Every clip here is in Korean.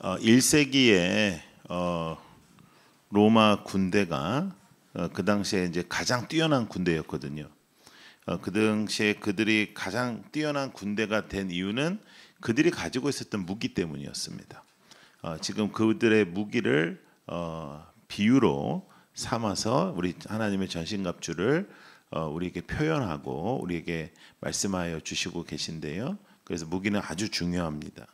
1세기에 로마 군대가 그 당시에 이제 가장 뛰어난 군대였거든요. 그 당시에 그들이 가장 뛰어난 군대가 된 이유는 그들이 가지고 있었던 무기 때문이었습니다. 지금 그들의 무기를 비유로 삼아서 우리 하나님의 전신갑주를 우리에게 표현하고 우리에게 말씀하여 주시고 계신데요. 그래서 무기는 아주 중요합니다.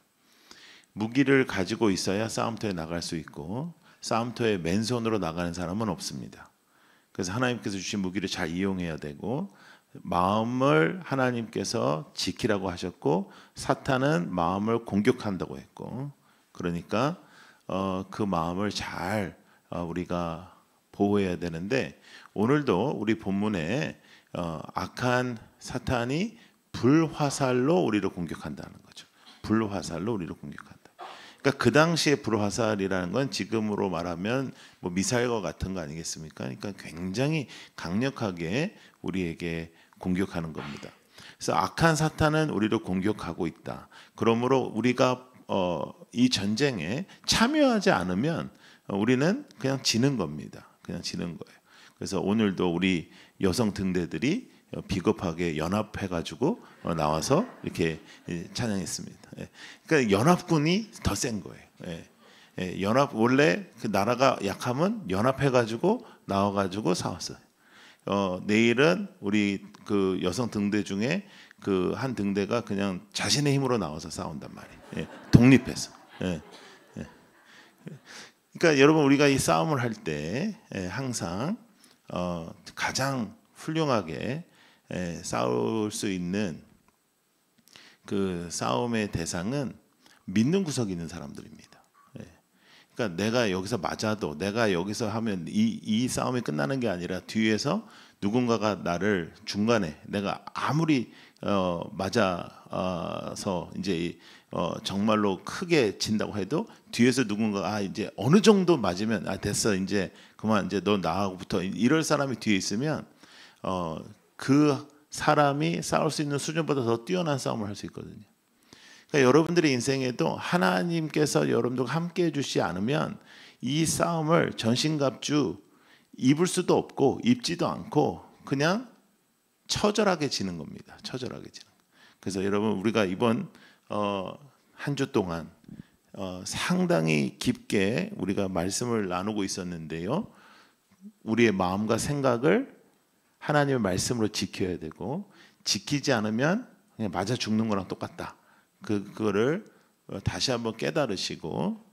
무기를 가지고 있어야 싸움터에 나갈 수 있고 싸움터에 맨손으로 나가는 사람은 없습니다. 그래서 하나님께서 주신 무기를 잘 이용해야 되고 마음을 하나님께서 지키라고 하셨고 사탄은 마음을 공격한다고 했고 그러니까 그 마음을 잘 우리가 보호해야 되는데 오늘도 우리 본문에 악한 사탄이 불화살로 우리를 공격한다는 거죠. 불화살로 우리를 공격한다. 그러니까 그 당시에 불화살이라는 건 지금으로 말하면 뭐 미사일과 같은 거 아니겠습니까? 그러니까 굉장히 강력하게 우리에게 공격하는 겁니다. 그래서 악한 사탄은 우리를 공격하고 있다. 그러므로 우리가 이 전쟁에 참여하지 않으면 우리는 그냥 지는 겁니다. 그냥 지는 거예요. 그래서 오늘도 우리 여성 등대들이 비겁하게 연합해가지고 나와서 이렇게 찬양했습니다. 그러니까 연합군이 더 센 거예요. 연합 원래 그 나라가 약하면 연합해가지고 나와가지고 싸웠어요. 내일은 우리 그 여성 등대 중에 그 한 등대가 그냥 자신의 힘으로 나와서 싸운단 말이에요. 독립해서. 그러니까 여러분 우리가 이 싸움을 할 때 항상 가장 훌륭하게 싸울 수 있는 그 싸움의 대상은 믿는 구석이 있는 사람들입니다. 그러니까 내가 여기서 맞아도 내가 여기서 하면 이 싸움이 끝나는 게 아니라 뒤에서 누군가가 나를 중간에 내가 아무리 맞아서 이제 정말로 크게 진다고 해도 뒤에서 누군가 이제 어느 정도 맞으면 됐어 이제 그만 이제 너 나하고 붙어 이럴 사람이 뒤에 있으면 그 사람이 싸울 수 있는 수준보다 더 뛰어난 싸움을 할 수 있거든요. 그러니까 여러분들의 인생에도 하나님께서 여러분들과 함께 해주시지 않으면 이 싸움을 전신갑주 입을 수도 없고 입지도 않고 그냥 처절하게 지는 겁니다. 처절하게 지는. 그래서 여러분 우리가 이번 한 주 동안 상당히 깊게 우리가 말씀을 나누고 있었는데요. 우리의 마음과 생각을 하나님의 말씀으로 지켜야 되고 지키지 않으면 그냥 맞아 죽는 거랑 똑같다. 그거를 다시 한번 깨달으시고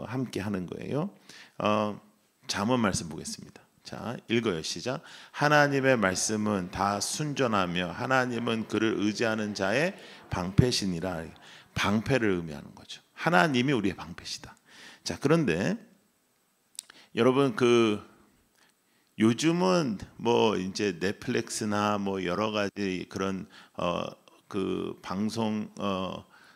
함께 하는 거예요. 잠언 말씀 보겠습니다. 자, 읽어요. 시작. 하나님의 말씀은 다 순전하며 하나님은 그를 의지하는 자의 방패시니라. 방패를 의미하는 거죠. 하나님이 우리의 방패시다. 자, 그런데 여러분 요즘은 뭐 이제 넷플릭스나 뭐 여러 가지 그런 그 방송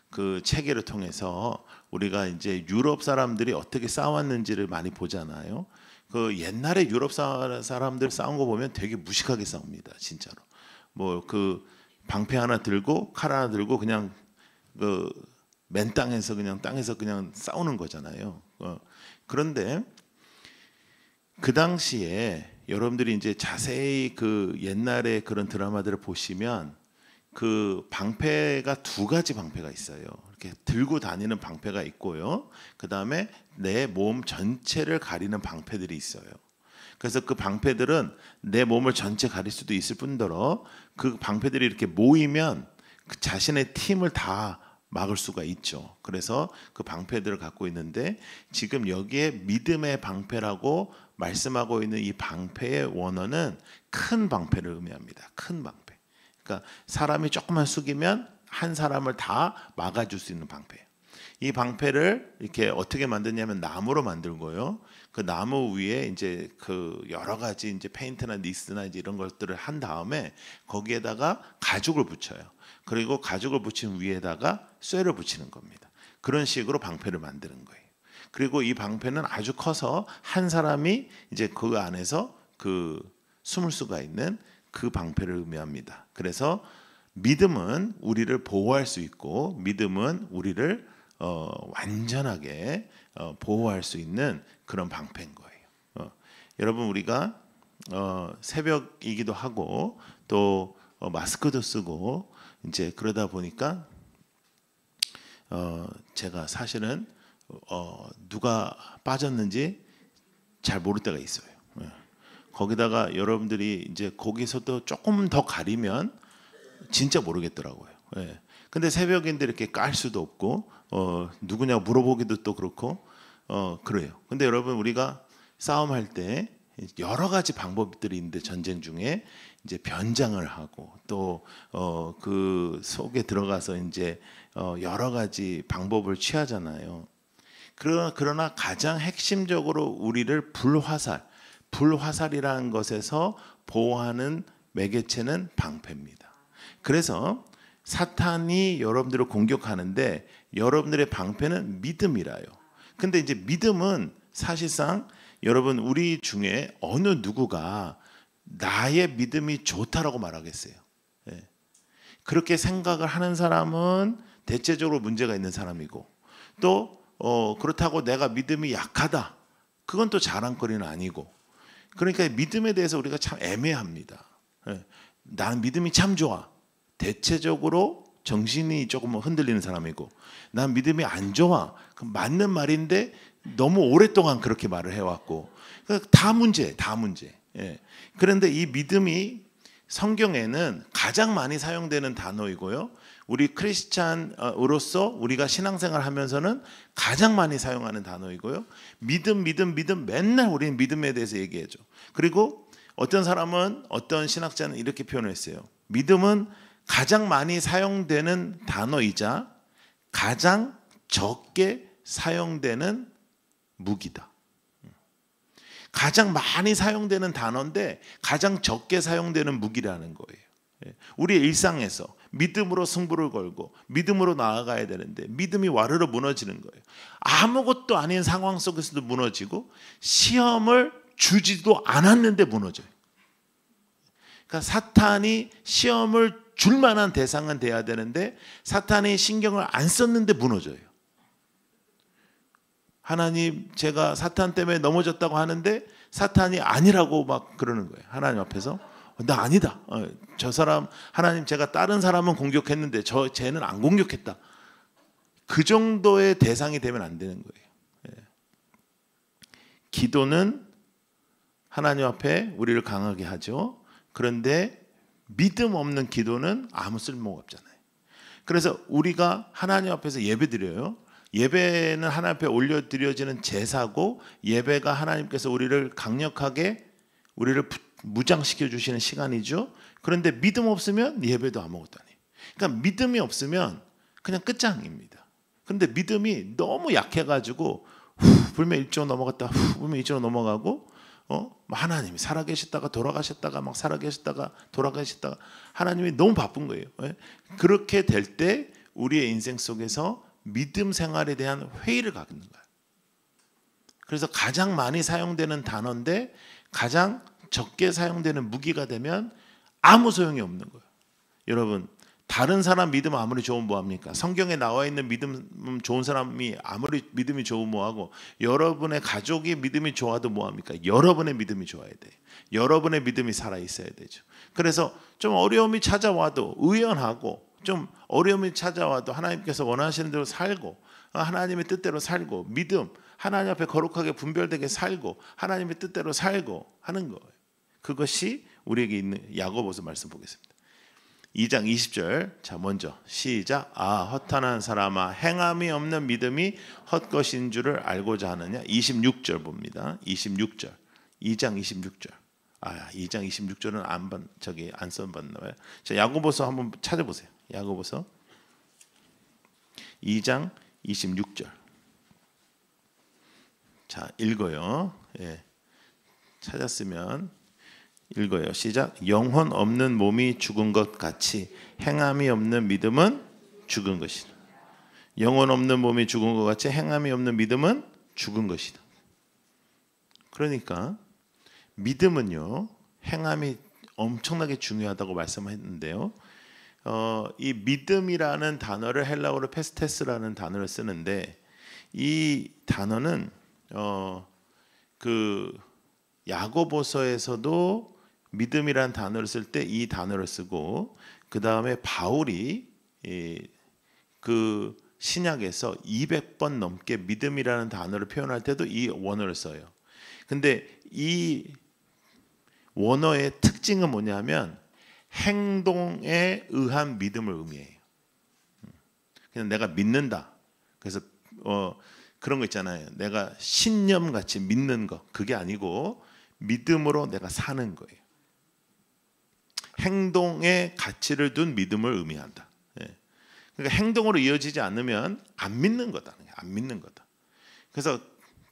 그 체계를 통해서 우리가 이제 유럽 사람들이 어떻게 싸웠는지를 많이 보잖아요. 그 옛날에 유럽 사람들 싸운 거 보면 되게 무식하게 싸웁니다, 진짜로. 뭐 그 방패 하나 들고 칼 하나 들고 그냥 그 맨 땅에서 그냥 싸우는 거잖아요. 그런데 그 당시에 여러분들이 이제 자세히 그 옛날에 그런 드라마들을 보시면 그 방패가 두 가지 방패가 있어요. 이렇게 들고 다니는 방패가 있고요. 그 다음에 내 몸 전체를 가리는 방패들이 있어요. 그래서 그 방패들은 내 몸을 전체 가릴 수도 있을 뿐더러 그 방패들이 이렇게 모이면 그 자신의 팀을 다 막을 수가 있죠. 그래서 그 방패들을 갖고 있는데 지금 여기에 믿음의 방패라고 말씀하고 있는 이 방패의 원어는 큰 방패를 의미합니다. 큰 방패. 그러니까 사람이 조금만 숙이면 한 사람을 다 막아줄 수 있는 방패. 이 방패를 이렇게 어떻게 만드냐면 나무로 만들고요. 그 나무 위에 이제 그 여러 가지 이제 페인트나 니스나 이제 이런 것들을 한 다음에 거기에다가 가죽을 붙여요. 그리고 가죽을 붙인 위에다가 쇠를 붙이는 겁니다. 그런 식으로 방패를 만드는 거예요. 그리고 이 방패는 아주 커서 한 사람이 이제 그 안에서 그 숨을 수가 있는 그 방패를 의미합니다. 그래서 믿음은 우리를 보호할 수 있고 믿음은 우리를 완전하게 보호할 수 있는 그런 방패인 거예요. 여러분 우리가 새벽이기도 하고 또 마스크도 쓰고 이제 그러다 보니까 제가 사실은 누가 빠졌는지 잘 모를 때가 있어요. 거기다가 여러분들이 이제 거기서도 조금 더 가리면 진짜 모르겠더라고요. 근데 새벽인데 이렇게 깔 수도 없고 누구냐 물어보기도 또 그렇고 그래요. 근데 여러분 우리가 싸움할 때 여러 가지 방법들이 있는데 전쟁 중에 이제 변장을 하고 또 그 속에 들어가서 이제 여러 가지 방법을 취하잖아요. 그러나 가장 핵심적으로 우리를 불화살이라는 것에서 보호하는 매개체는 방패입니다. 그래서 사탄이 여러분들을 공격하는데 여러분들의 방패는 믿음이라요. 근데 이제 믿음은 사실상 여러분 우리 중에 어느 누구가 나의 믿음이 좋다라고 말하겠어요. 그렇게 생각을 하는 사람은 대체적으로 문제가 있는 사람이고 또 그렇다고 내가 믿음이 약하다. 그건 또 자랑거리는 아니고. 그러니까 믿음에 대해서 우리가 참 애매합니다. 나는 믿음이 참 좋아. 대체적으로 정신이 조금 흔들리는 사람이고 난 믿음이 안 좋아. 그럼 맞는 말인데 너무 오랫동안 그렇게 말을 해왔고 다 문제. 그런데 이 믿음이 성경에는 가장 많이 사용되는 단어이고요. 우리 크리스찬으로서 우리가 신앙생활 하면서는 가장 많이 사용하는 단어이고요. 믿음 맨날 우리는 믿음에 대해서 얘기해줘. 그리고 어떤 사람은 어떤 신학자는 이렇게 표현했어요. 믿음은 가장 많이 사용되는 단어이자 가장 적게 사용되는 무기다. 가장 많이 사용되는 단어인데 가장 적게 사용되는 무기라는 거예요. 우리의 일상에서 믿음으로 승부를 걸고 믿음으로 나아가야 되는데 믿음이 와르르 무너지는 거예요. 아무것도 아닌 상황 속에서도 무너지고 시험을 주지도 않았는데 무너져요. 그러니까 사탄이 시험을 줄 만한 대상은 돼야 되는데 사탄이 신경을 안 썼는데 무너져요. 하나님 제가 사탄 때문에 넘어졌다고 하는데 사탄이 아니라고 막 그러는 거예요. 하나님 앞에서 나 아니다. 저 사람 하나님 제가 다른 사람은 공격했는데 쟤는 안 공격했다. 그 정도의 대상이 되면 안 되는 거예요. 기도는 하나님 앞에 우리를 강하게 하죠. 그런데 믿음 없는 기도는 아무 쓸모가 없잖아요. 그래서 우리가 하나님 앞에서 예배드려요. 예배는 하나님 앞에 올려드려지는 제사고 예배가 하나님께서 우리를 강력하게 우리를 무장시켜 주시는 시간이죠. 그런데 믿음 없으면 예배도 아무것도 아니에요. 그러니까 믿음이 없으면 그냥 끝장입니다. 그런데 믿음이 너무 약해가지고 불면 1조 넘어갔다 불면 2조 넘어가고 하나님이 살아계셨다가 돌아가셨다가 막 살아계셨다가 돌아가셨다가 하나님이 너무 바쁜 거예요. 그렇게 될 때 우리의 인생 속에서 믿음 생활에 대한 회의를 갖는 거예요. 그래서 가장 많이 사용되는 단어인데 가장 적게 사용되는 무기가 되면 아무 소용이 없는 거예요. 여러분 다른 사람 믿음 아무리 좋으면 뭐합니까? 성경에 나와 있는 믿음 좋은 사람이 아무리 믿음이 좋으면 뭐하고 여러분의 가족이 믿음이 좋아도 뭐합니까? 여러분의 믿음이 좋아야 돼요. 여러분의 믿음이 살아있어야 되죠. 그래서 좀 어려움이 찾아와도 의연하고 좀 어려움이 찾아와도 하나님께서 원하시는 대로 살고 하나님의 뜻대로 살고 믿음 하나님 앞에 거룩하게 분별되게 살고 하나님의 뜻대로 살고 하는 거예요. 그것이 우리에게 있는 야고보서 말씀 보겠습니다. 2장 20절 자 먼저 시작. 허탄한 사람아 행함이 없는 믿음이 헛것인 줄을 알고자 하느냐. 26절 봅니다. 26절 2장 26절 2장 26절은 안 써봤나 봐요. 자 야고보서 한번 찾아보세요. 야고보서 2장 26절 자 읽어요. 찾았으면 읽어요. 시작. 영혼 없는 몸이 죽은 것 같이 행함이 없는 믿음은 죽은 것이다. 영혼 없는 몸이 죽은 것 같이 행함이 없는 믿음은 죽은 것이다. 그러니까 믿음은요 행함이 엄청나게 중요하다고 말씀했는데요. 이 믿음이라는 단어를 헬라어로 페스테스라는 단어를 쓰는데 이 단어는 그 야고보서에서도 믿음이라는 단어를 쓸 때 이 단어를 쓰고 그 다음에 바울이 그 신약에서 200번 넘게 믿음이라는 단어를 표현할 때도 이 원어를 써요. 근데 이 원어의 특징은 뭐냐면 행동에 의한 믿음을 의미해요. 그냥 내가 믿는다. 그래서 그런 거 있잖아요. 내가 신념같이 믿는 거. 그게 아니고 믿음으로 내가 사는 거예요. 행동에 가치를 둔 믿음을 의미한다. 그러니까 행동으로 이어지지 않으면 안 믿는 거다. 안 믿는 거다. 그래서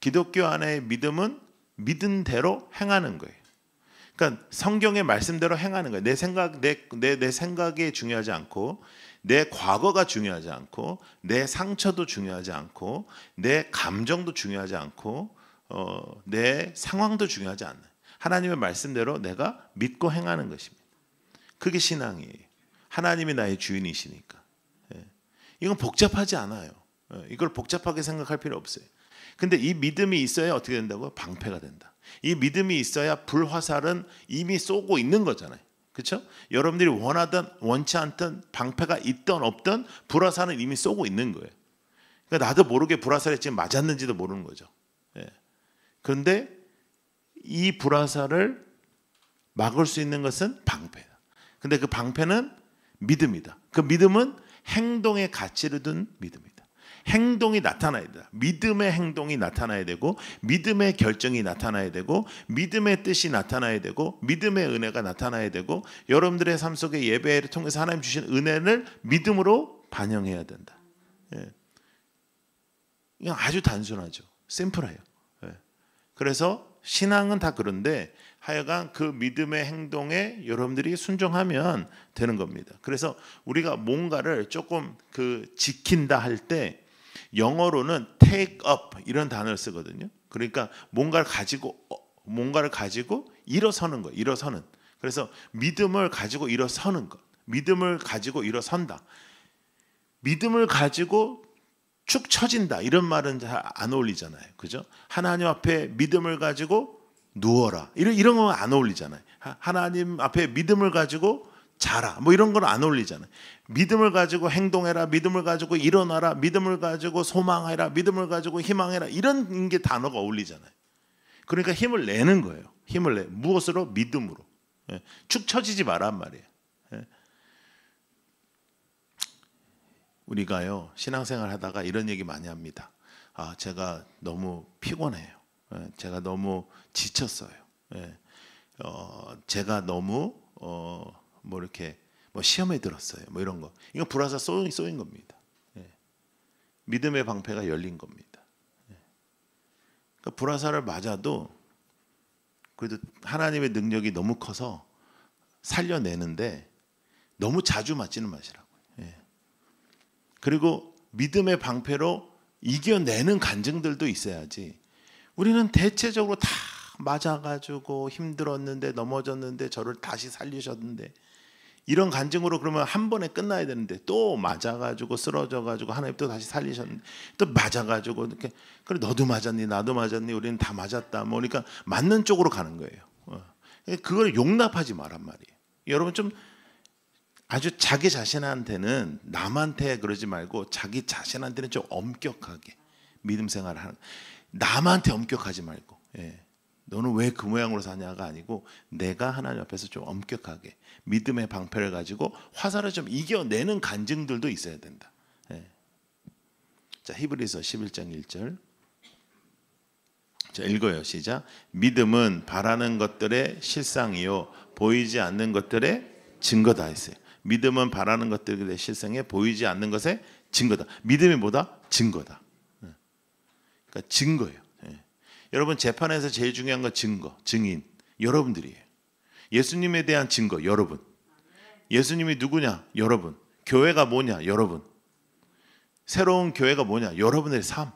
기독교 안의 믿음은 믿은 대로 행하는 거예요. 그러니까 성경의 말씀대로 행하는 거예요. 내 생각이 중요하지 않고 내 과거가 중요하지 않고 내 상처도 중요하지 않고 내 감정도 중요하지 않고 내 상황도 중요하지 않아요. 하나님의 말씀대로 내가 믿고 행하는 것입니다. 그게 신앙이에요. 하나님이 나의 주인이시니까. 이건 복잡하지 않아요. 이걸 복잡하게 생각할 필요 없어요. 근데 이 믿음이 있어야 어떻게 된다고요? 방패가 된다. 이 믿음이 있어야 불화살은 이미 쏘고 있는 거잖아요. 그렇죠? 여러분들이 원하든 원치 않든 방패가 있든 없든 불화살은 이미 쏘고 있는 거예요. 그러니까 나도 모르게 불화살이 지금 맞았는지도 모르는 거죠. 그런데 이 불화살을 막을 수 있는 것은 방패다. 근데 그 방패는 믿음이다. 그 믿음은 행동의 가치를 둔 믿음이다. 행동이 나타나야 된다. 믿음의 행동이 나타나야 되고 믿음의 결정이 나타나야 되고 믿음의 뜻이 나타나야 되고 믿음의 은혜가 나타나야 되고 여러분들의 삶 속에 예배를 통해서 하나님 주신 은혜를 믿음으로 반영해야 된다. 이건 아주 단순하죠. 심플해요. 그래서 신앙은 다 그런데 하여간 그 믿음의 행동에 여러분들이 순종하면 되는 겁니다. 그래서 우리가 뭔가를 조금 지킨다 할 때 영어로는 take up 이런 단어를 쓰거든요. 그러니까 뭔가를 가지고 일어서는 거, 일어서는. 그래서 믿음을 가지고 일어서는 것, 믿음을 가지고 일어선다. 믿음을 가지고 축 처진다 이런 말은 잘 안 어울리잖아요. 그죠? 하나님 앞에 믿음을 가지고 누워라 이런 건 안 어울리잖아요. 하나님 앞에 믿음을 가지고 자라 뭐 이런 건 안 어울리잖아요. 믿음을 가지고 행동해라, 믿음을 가지고 일어나라, 믿음을 가지고 소망해라, 믿음을 가지고 희망해라 이런 게 단어가 어울리잖아요. 그러니까 힘을 내는 거예요. 힘을 내. 무엇으로? 믿음으로. 축 처지지 마란 말이에요. 우리가요 신앙생활 하다가 이런 얘기 많이 합니다. 제가 너무 피곤해요. 제가 너무 지쳤어요. 제가 너무 이렇게 시험에 들었어요. 이런 거. 이건 불화살 쏘인 겁니다. 믿음의 방패가 열린 겁니다. 그러니까 불화살을 맞아도 그래도 하나님의 능력이 너무 커서 살려내는데 너무 자주 맞지는 마시라고요. 그리고 믿음의 방패로 이겨내는 간증들도 있어야지. 우리는 대체적으로 다 맞아가지고 힘들었는데 넘어졌는데 저를 다시 살리셨는데 이런 간증으로 그러면 한 번에 끝나야 되는데 또 맞아가지고 쓰러져가지고 하나님 또 다시 살리셨는데 또 맞아가지고 이렇게 그래 너도 맞았니 나도 맞았니 우리는 다 맞았다 그러니까 맞는 쪽으로 가는 거예요. 그걸 용납하지 말란 말이에요. 여러분 좀 아주 자기 자신한테는 남한테 그러지 말고 자기 자신한테는 좀 엄격하게 믿음 생활을 하는. 남한테 엄격하지 말고 너는 왜 그 모양으로 사냐가 아니고 내가 하나님 앞에서 좀 엄격하게 믿음의 방패를 가지고 화살을 좀 이겨내는 간증들도 있어야 된다. 자 히브리서 11장 1절 자 읽어요. 시작. 믿음은 바라는 것들의 실상이요 보이지 않는 것들의 증거다 했어요. 믿음은 바라는 것들의 실상에 보이지 않는 것의 증거다. 믿음이 뭐다? 증거다. 그러니까 증거예요. 여러분 재판에서 제일 중요한 건 증거, 증인 여러분들이에요. 예수님에 대한 증거 여러분. 예수님이 누구냐? 여러분. 교회가 뭐냐? 여러분. 새로운 교회가 뭐냐? 여러분의 삶.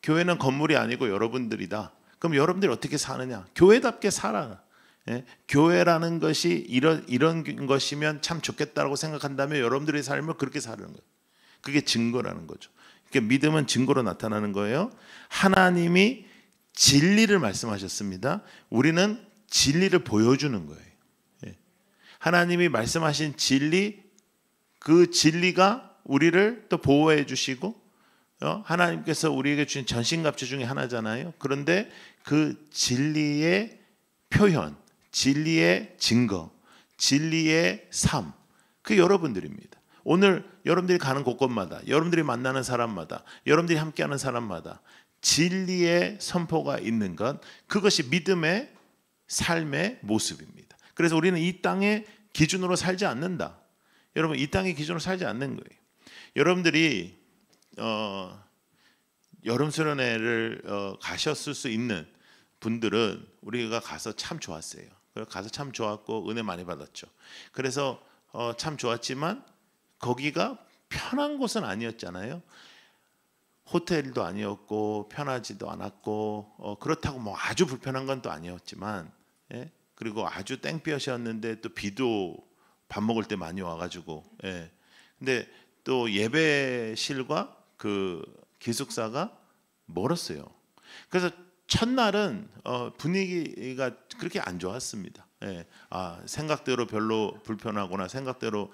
교회는 건물이 아니고 여러분들이다. 그럼 여러분들이 어떻게 사느냐? 교회답게 살아. 예? 교회라는 것이 이런 것이면 참 좋겠다라고 생각한다면 여러분들의 삶을 그렇게 사는 거예요. 그게 증거라는 거죠. 그러니까 믿음은 증거로 나타나는 거예요. 하나님이 진리를 말씀하셨습니다. 우리는 진리를 보여주는 거예요. 예. 하나님이 말씀하신 진리, 그 진리가 우리를 또 보호해 주시고 하나님께서 우리에게 주신 전신갑주 중에 하나잖아요. 그런데 그 진리의 표현, 진리의 증거, 진리의 삶, 그게 여러분들입니다. 오늘 여러분들이 가는 곳곳마다, 여러분들이 만나는 사람마다, 여러분들이 함께하는 사람마다 진리의 선포가 있는 것, 그것이 믿음의 삶의 모습입니다. 그래서 우리는 이 땅의 기준으로 살지 않는다. 여러분, 이 땅의 기준으로 살지 않는 거예요. 여러분들이 여름 수련회를 가셨을 수 있는 분들은 우리가 가서 참 좋았어요. 가서 참 좋았고 은혜 많이 받았죠. 그래서 참 좋았지만 거기가 편한 곳은 아니었잖아요. 호텔도 아니었고 편하지도 않았고 그렇다고 뭐 아주 불편한 건 또 아니었지만, 예? 그리고 아주 땡볕이었는데 또 비도 밥 먹을 때 많이 와가지고, 예. 근데 또 예배실과 그 기숙사가 멀었어요. 그래서 첫날은 분위기가 그렇게 안 좋았습니다. 예. 생각대로 별로 불편하거나 생각대로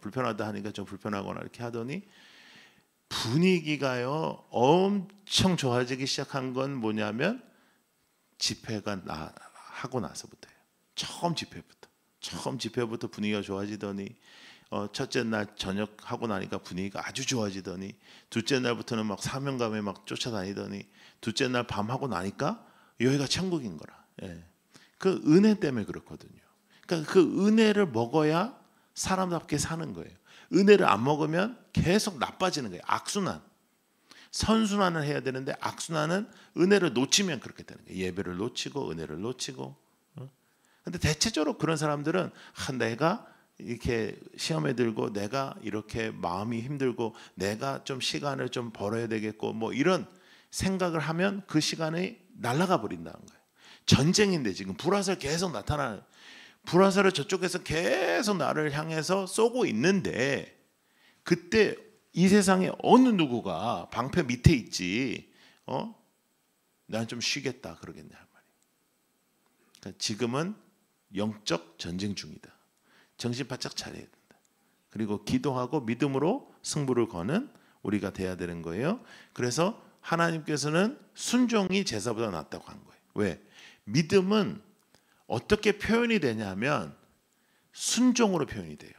불편하다 하니까 좀 불편하거나 이렇게 하더니 분위기가요 엄청 좋아지기 시작한 건 뭐냐면 집회가 하고 나서부터예요. 처음 집회부터 분위기가 좋아지더니 첫째 날 저녁 하고 나니까 분위기가 아주 좋아지더니 둘째 날부터는 막 사명감에 막 쫓아다니더니 둘째 날 밤 하고 나니까 여기가 천국인 거라. 예. 그 은혜 때문에 그렇거든요. 그러니까 그 은혜를 먹어야 사람답게 사는 거예요. 은혜를 안 먹으면 계속 나빠지는 거예요. 악순환. 선순환을 해야 되는데 악순환은 은혜를 놓치면 그렇게 되는 거예요. 예배를 놓치고 은혜를 놓치고. 근데 대체적으로 그런 사람들은 내가 이렇게 시험에 들고 내가 이렇게 마음이 힘들고 내가 좀 시간을 좀 벌어야 되겠고 뭐 이런 생각을 하면 그 시간이 날아가 버린다는 거예요. 전쟁인데 지금 불화살 계속 나타나는, 불화살을 저쪽에서 계속 나를 향해서 쏘고 있는데 그때 이 세상에 어느 누구가 방패 밑에 있지 난 좀 쉬겠다 그러겠냐 말이에요. 그러니까 지금은 영적 전쟁 중이다. 정신 바짝 차려야 된다. 그리고 기도하고 믿음으로 승부를 거는 우리가 돼야 되는 거예요. 그래서 하나님께서는 순종이 제사보다 낫다고 한 거예요. 왜? 믿음은 어떻게 표현이 되냐면 순종으로 표현이 돼요.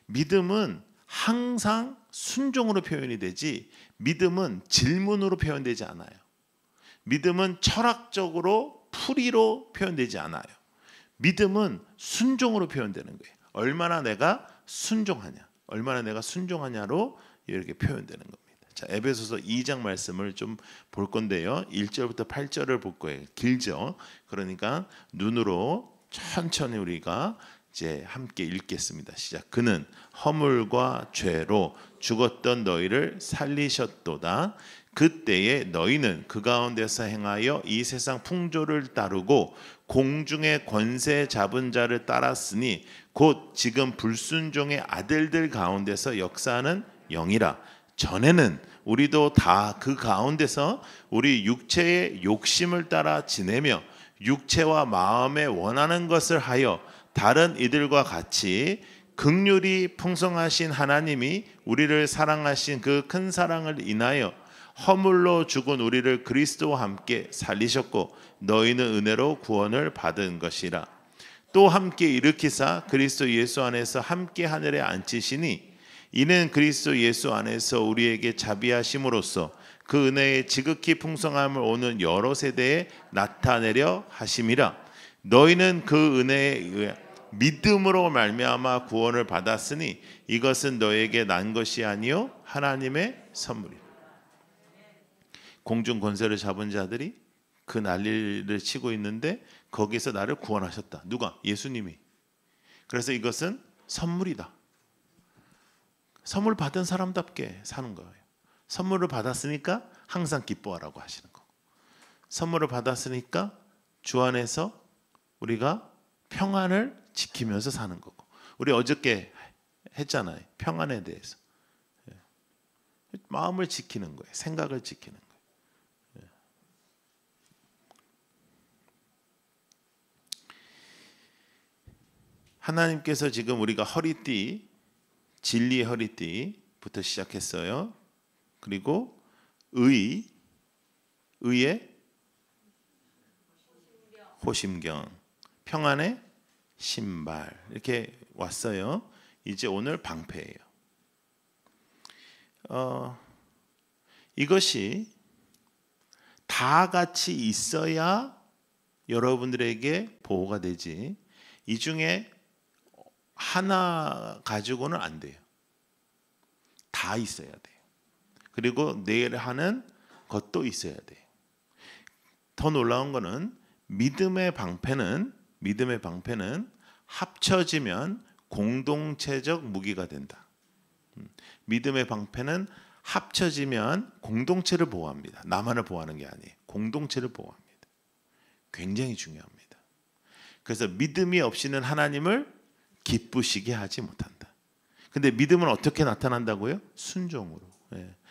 믿음은 항상 순종으로 표현이 되지 믿음은 질문으로 표현되지 않아요. 믿음은 철학적으로 풀이로 표현되지 않아요. 믿음은 순종으로 표현되는 거예요. 얼마나 내가 순종하냐, 얼마나 내가 순종하냐로 이렇게 표현되는 겁니다. 자, 에베소서 2장 말씀을 좀 볼 건데요. 1절부터 8절을 볼 거예요. 길죠. 그러니까 눈으로 천천히 우리가 이제 함께 읽겠습니다. 시작. 그는 허물과 죄로 죽었던 너희를 살리셨도다. 그때에 너희는 그 가운데서 행하여 이 세상 풍조를 따르고 공중의 권세 잡은 자를 따랐으니 곧 지금 불순종의 아들들 가운데서 역사하는 영이라. 전에는 우리도 다 그 가운데서 우리 육체의 욕심을 따라 지내며 육체와 마음에 원하는 것을 하여 다른 이들과 같이 긍휼이 풍성하신 하나님이 우리를 사랑하신 그 큰 사랑을 인하여 허물로 죽은 우리를 그리스도와 함께 살리셨고 너희는 은혜로 구원을 받은 것이라. 또 함께 일으키사 그리스도 예수 안에서 함께 하늘에 앉히시니 이는 그리스도 예수 안에서 우리에게 자비하심으로써 그 은혜의 지극히 풍성함을 오는 여러 세대에 나타내려 하심이라. 너희는 그 은혜에 의해 믿음으로 말미암아 구원을 받았으니 이것은 너에게 난 것이 아니요 하나님의 선물이라. 공중 권세를 잡은 자들이 그 난리를 치고 있는데 거기서 나를 구원하셨다. 누가? 예수님이. 그래서 이것은 선물이다. 선물 받은 사람답게 사는 거예요. 선물을 받았으니까 항상 기뻐하라고 하시는 거고, 선물을 받았으니까 주 안에서 우리가 평안을 지키면서 사는 거고. 우리 어저께 했잖아요. 평안에 대해서. 마음을 지키는 거예요. 생각을 지키는 거예요. 하나님께서 지금 우리가 허리띠, 진리의 허리띠부터 시작했어요. 그리고 의의 호심경, 평안의 신발 이렇게 왔어요. 이제 오늘 방패예요. 이것이 다 같이 있어야 여러분들에게 보호가 되지, 이 중에 하나 가지고는 안 돼요. 다 있어야 돼요. 그리고 내일 하는 것도 있어야 돼요. 더 놀라운 거는 믿음의 방패는 합쳐지면 공동체적 무기가 된다. 믿음의 방패는 합쳐지면 공동체를 보호합니다. 나만을 보호하는 게 아니에요. 공동체를 보호합니다. 굉장히 중요합니다. 그래서 믿음이 없이는 하나님을 기쁘시게 하지 못한다. 근데 믿음은 어떻게 나타난다고요? 순종으로.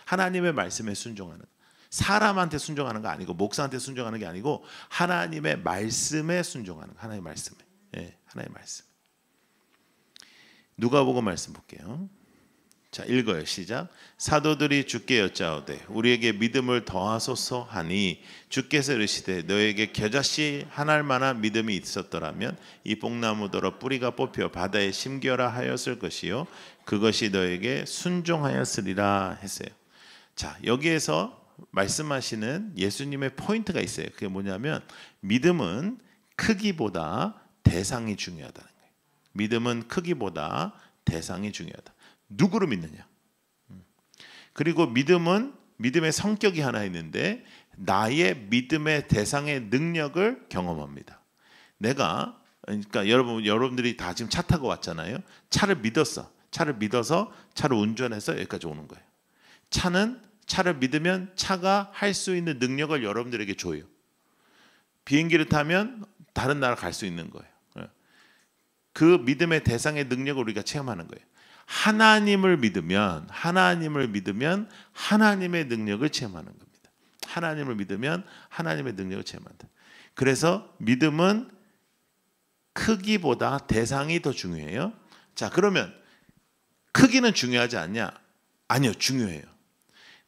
하나님의 말씀에 순종하는. 사람한테 순종하는 거 아니고, 목사한테 순종하는 게 아니고, 하나님의 말씀에 순종하는 거. 하나님의 말씀에. 하나님의 말씀. 누가복음 말씀 볼게요. 자, 읽어요. 시작. 사도들이 주께 여짜오되 우리에게 믿음을 더하소서 하니 주께서 이르시되 너에게 겨자씨 하나일 만한 믿음이 있었더라면 이 뽕나무더러 뿌리가 뽑혀 바다에 심겨라 하였을 것이요 그것이 너에게 순종하였으리라 했어요. 자, 여기에서 말씀하시는 예수님의 포인트가 있어요. 그게 뭐냐면 믿음은 크기보다 대상이 중요하다는 거예요. 믿음은 크기보다 대상이 중요하다. 누구를 믿느냐. 그리고 믿음은 믿음의 성격이 하나 있는데 나의 믿음의 대상의 능력을 경험합니다. 내가, 그러니까 여러분들이 다 지금 차 타고 왔잖아요. 차를 믿어서 차를 운전해서 여기까지 오는 거예요. 차를 믿으면 차가 할 수 있는 능력을 여러분들에게 줘요. 비행기를 타면 다른 나라 갈 수 있는 거예요. 그 믿음의 대상의 능력을 우리가 체험하는 거예요. 하나님을 믿으면 하나님의 능력을 체험하는 겁니다. 하나님을 믿으면 하나님의 능력을 체험한다. 그래서 믿음은 크기보다 대상이 더 중요해요. 자, 그러면 크기는 중요하지 않냐? 아니요, 중요해요.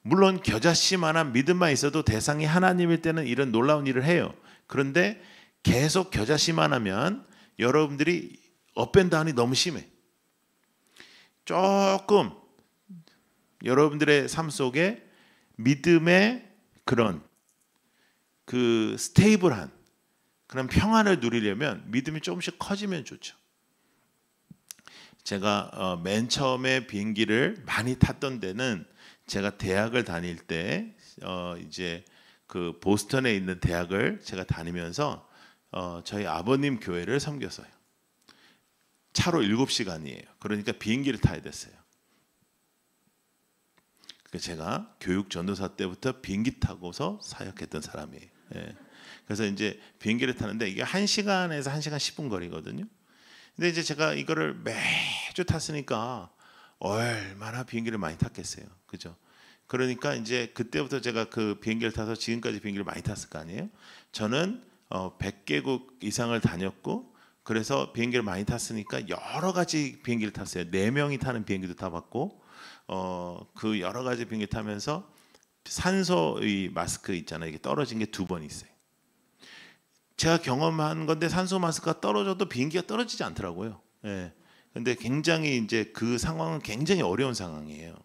물론 겨자씨만한 믿음만 있어도 대상이 하나님일 때는 이런 놀라운 일을 해요. 그런데 계속 겨자씨만 하면 여러분들이 업앤다운이 너무 심해. 조금 여러분들의 삶 속에 믿음의 그런 그 스테이블한 그런 평안을 누리려면 믿음이 조금씩 커지면 좋죠. 제가 맨 처음에 비행기를 많이 탔던 데는 제가 대학을 다닐 때 이제 그 보스턴에 있는 대학을 제가 다니면서 저희 아버님 교회를 섬겼어요. 차로 7시간이에요. 그러니까 비행기를 타야 됐어요. 제가 교육 전도사 때부터 비행기 타고서 사역했던 사람이에요. 그래서 이제 비행기를 타는데 이게 1시간에서 1시간 10분 거리거든요. 근데 이제 제가 이거를 매주 tas으니까 얼마나 비행기를 많이 탔겠어요. 그죠? 그러니까 이제 그때부터 제가 그 비행기를 타서 지금까지 비행기를 많이 탔을 거 아니에요. 저는 100개국 이상을 다녔고, 그래서 비행기를 많이 탔으니까 여러 가지 비행기를 탔어요. 4명이 타는 비행기도 타봤고, 그 여러 가지 비행기 타면서 산소의 마스크 있잖아요. 이게 떨어진 게 2번 있어요. 제가 경험한 건데 산소 마스크가 떨어져도 비행기가 떨어지지 않더라고요. 근데 굉장히 이제 그 상황은 굉장히 어려운 상황이에요.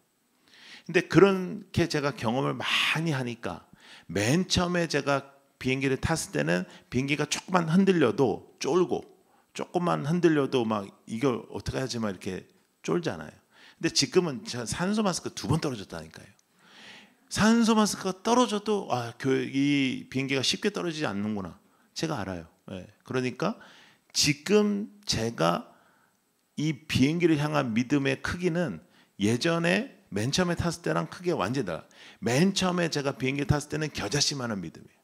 근데 그렇게 제가 경험을 많이 하니까 맨 처음에 제가 비행기를 탔을 때는 비행기가 조금만 흔들려도 쫄고, 조금만 흔들려도 막 이걸 어떻게 하지 막 이렇게 쫄잖아요. 근데 지금은 산소 마스크 2번 떨어졌다니까요. 산소 마스크가 떨어져도 이 비행기가 쉽게 떨어지지 않는구나. 제가 알아요. 그러니까 지금 제가 이 비행기를 향한 믿음의 크기는 예전에 맨 처음에 탔을 때랑 크게 완전히 달라. 맨 처음에 제가 비행기 탔을 때는 겨자씨만한 믿음이에요.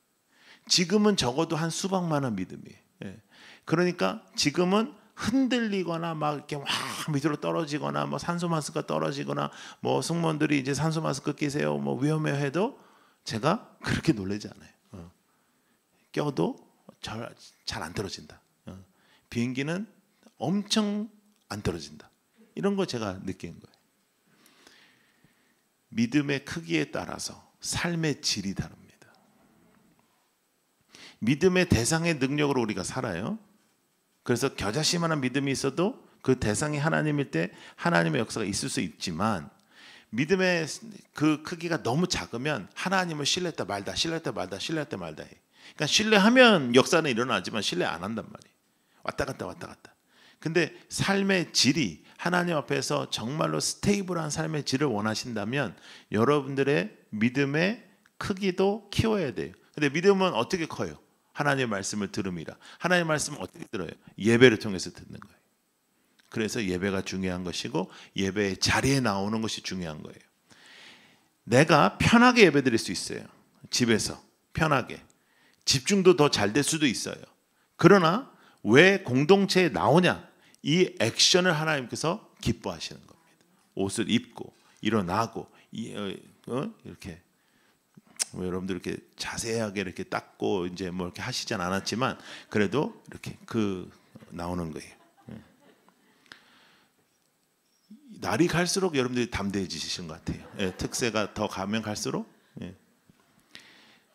지금은 적어도 한 수박만한 믿음이에요. 예. 그러니까 지금은 흔들리거나 막 이렇게 막 밑으로 떨어지거나 뭐 산소 마스크가 떨어지거나 뭐 승무원들이 이제 산소 마스크 끼세요 뭐 위험해 해도 제가 그렇게 놀라지 않아요. 껴도 잘 안 떨어진다. 비행기는 엄청 안 떨어진다. 이런 거 제가 느낀 거예요. 믿음의 크기에 따라서 삶의 질이 다릅니다. 믿음의 대상의 능력으로 우리가 살아요. 그래서 겨자씨만한 믿음이 있어도 그 대상이 하나님일 때 하나님의 역사가 있을 수 있지만 믿음의 그 크기가 너무 작으면 하나님을 신뢰했다 말다 신뢰했다 말다 신뢰했다 말다 해. 그러니까 신뢰하면 역사는 일어나지만 신뢰 안 한단 말이에요. 왔다 갔다 왔다 갔다. 근데 삶의 질이 하나님 앞에서 정말로 스테이블한 삶의 질을 원하신다면 여러분들의 믿음의 크기도 키워야 돼요. 근데 믿음은 어떻게 커요? 하나님의 말씀을 들음이라. 하나님의 말씀은 어떻게 들어요? 예배를 통해서 듣는 거예요. 그래서 예배가 중요한 것이고 예배의 자리에 나오는 것이 중요한 거예요. 내가 편하게 예배드릴 수 있어요. 집에서 편하게. 집중도 더 잘 될 수도 있어요. 그러나 왜 공동체에 나오냐? 이 액션을 하나님께서 기뻐하시는 겁니다. 옷을 입고 일어나고 이렇게 여러분들 이렇게 자세하게 이렇게 닦고 이제 뭐 이렇게 하시진 않았지만 그래도 이렇게 나오는 거예요. 날이 갈수록 여러분들이 담대해지시는 것 같아요. 예, 특세가 더 가면 갈수록. 예.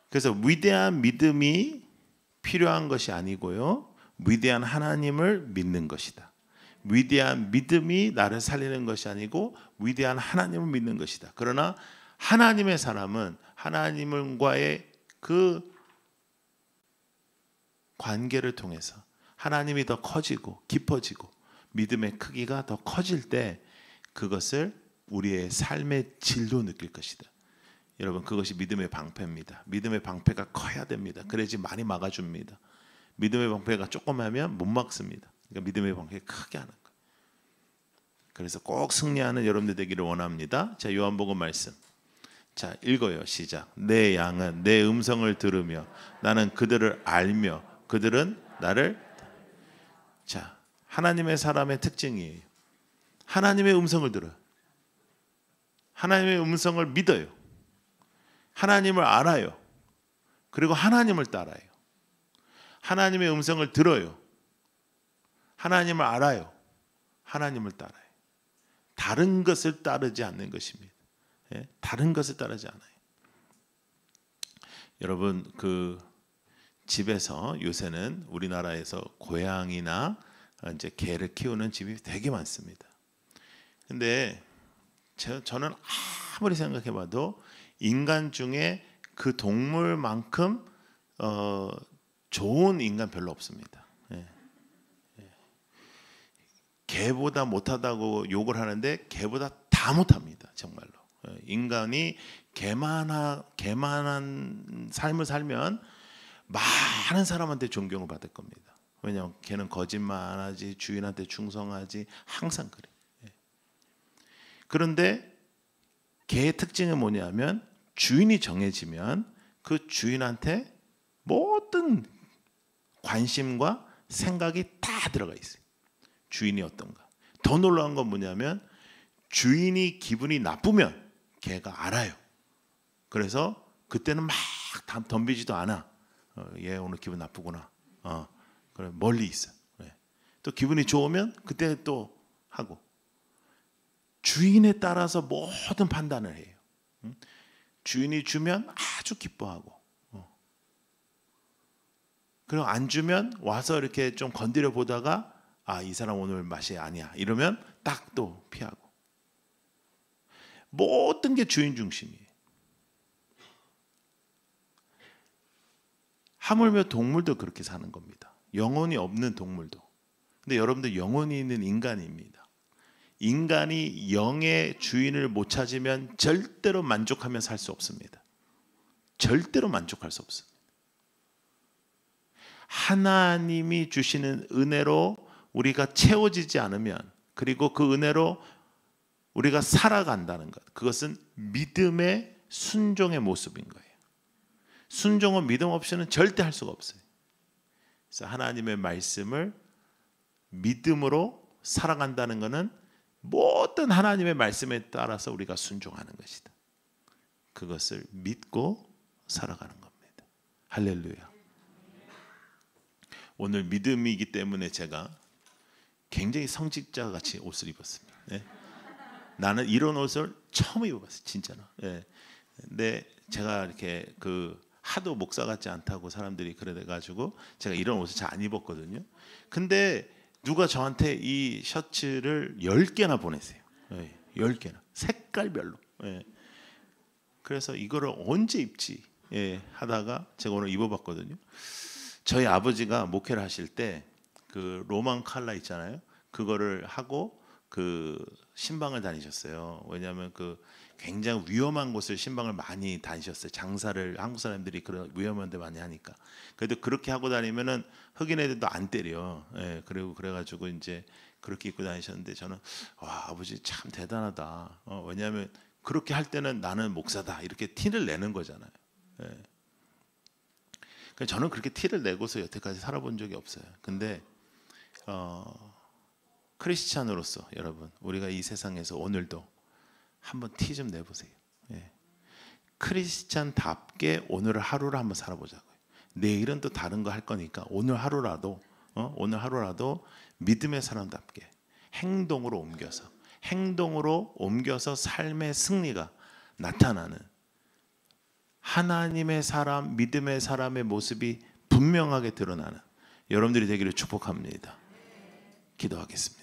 그래서 위대한 믿음이 필요한 것이 아니고요. 위대한 하나님을 믿는 것이다. 위대한 믿음이 나를 살리는 것이 아니고 위대한 하나님을 믿는 것이다. 그러나 하나님의 사람은 하나님과의 그 관계를 통해서 하나님이 더 커지고 깊어지고 믿음의 크기가 더 커질 때 그것을 우리의 삶의 질로 느낄 것이다. 여러분 그것이 믿음의 방패입니다. 믿음의 방패가 커야 됩니다. 그래야지 많이 막아줍니다. 믿음의 방패가 조그마하면 못 막습니다. 그러니까 믿음의 방패 크게 하는 거예요. 그래서 꼭 승리하는 여러분들 되기를 원합니다. 자, 요한복음 말씀. 자, 읽어요. 시작. 내 양은 내 음성을 들으며 나는 그들을 알며 그들은 나를. 자, 하나님의 사람의 특징이에요. 하나님의 음성을 들어요. 하나님의 음성을 믿어요. 하나님을 알아요. 그리고 하나님을 따라요. 하나님의 음성을 들어요. 하나님을 알아요. 하나님을 따라요. 다른 것을 따르지 않는 것입니다. 예? 다른 것을 따르지 않아요. 여러분 그 집에서 요새는 우리나라에서 고양이나 이제 개를 키우는 집이 되게 많습니다. 근데 저는 아무리 생각해봐도 인간 중에 그 동물만큼 좋은 인간 별로 없습니다. 예. 예. 개보다 못하다고 욕을 하는데 개보다 다 못합니다. 정말로. 예. 인간이 개만한 삶을 살면 많은 사람한테 존경을 받을 겁니다. 왜냐하면 개는 거짓말 안 하지, 주인한테 충성하지, 항상 그래. 예. 그런데 개의 특징은 뭐냐면 주인이 정해지면 그 주인한테 모든 관심과 생각이 다 들어가 있어요. 주인이 어떤가. 더 놀라운 건 뭐냐면 주인이 기분이 나쁘면 개가 알아요. 그래서 그때는 막 덤비지도 않아. 얘 오늘 기분 나쁘구나. 그래 멀리 있어. 네. 또 기분이 좋으면 그때 또 하고. 주인에 따라서 모든 판단을 해요. 주인이 주면 아주 기뻐하고, 그리고 안 주면 와서 이렇게 좀 건드려 보다가 이 사람 오늘 맛이 아니야 이러면 딱 또 피하고. 모든 게 주인 중심이에요. 하물며 동물도 그렇게 사는 겁니다. 영혼이 없는 동물도. 근데 여러분들 영혼이 있는 인간입니다. 인간이 영의 주인을 못 찾으면 절대로 만족하며 살 수 없습니다. 절대로 만족할 수 없습니다. 하나님이 주시는 은혜로 우리가 채워지지 않으면, 그리고 그 은혜로 우리가 살아간다는 것, 그것은 믿음의 순종의 모습인 거예요. 순종은 믿음 없이는 절대 할 수가 없어요. 그래서 하나님의 말씀을 믿음으로 살아간다는 것은 모든 하나님의 말씀에 따라서 우리가 순종하는 것이다. 그것을 믿고 살아가는 겁니다. 할렐루야. 오늘 믿음이기 때문에 제가 굉장히 성직자 같이 옷을 입었습니다. 예. 나는 이런 옷을 처음 입어봤어요, 진짜로. 예. 근데 제가 이렇게 하도 목사 같지 않다고 사람들이 그래가지고 제가 이런 옷을 잘 안 입었거든요. 근데 누가 저한테 이 셔츠를 10개나 보내세요. 예, 10개나 색깔별로. 예. 그래서 이거를 언제 입지 하다가 제가 오늘 입어봤거든요. 저희 아버지가 목회를 하실 때 그 로만 칼라 있잖아요. 그거를 하고 신방을 다니셨어요. 왜냐하면 굉장히 위험한 곳을 신방을 많이 다니셨어요. 장사를 한국 사람들이 그런 위험한 데 많이 하니까. 그래도 그렇게 하고 다니면은 흑인 애들도 안 때려. 예, 그리고 그래가지고 이제 그렇게 입고 다니셨는데 저는 와, 아버지 참 대단하다. 왜냐하면 그렇게 할 때는 나는 목사다 이렇게 티를 내는 거잖아요. 예. 저는 그렇게 티를 내고서 여태까지 살아본 적이 없어요. 근데 크리스찬으로서 여러분, 우리가 이 세상에서 오늘도 한번 티 좀 내보세요. 예. 크리스찬답게 오늘 하루를 한번 살아보자고요. 내일은 또 다른 거 할 거니까 오늘 하루라도 믿음의 사람답게 행동으로 옮겨서 삶의 승리가 나타나는 하나님의 사람, 믿음의 사람의 모습이 분명하게 드러나는 여러분들이 되기를 축복합니다. 기도하겠습니다.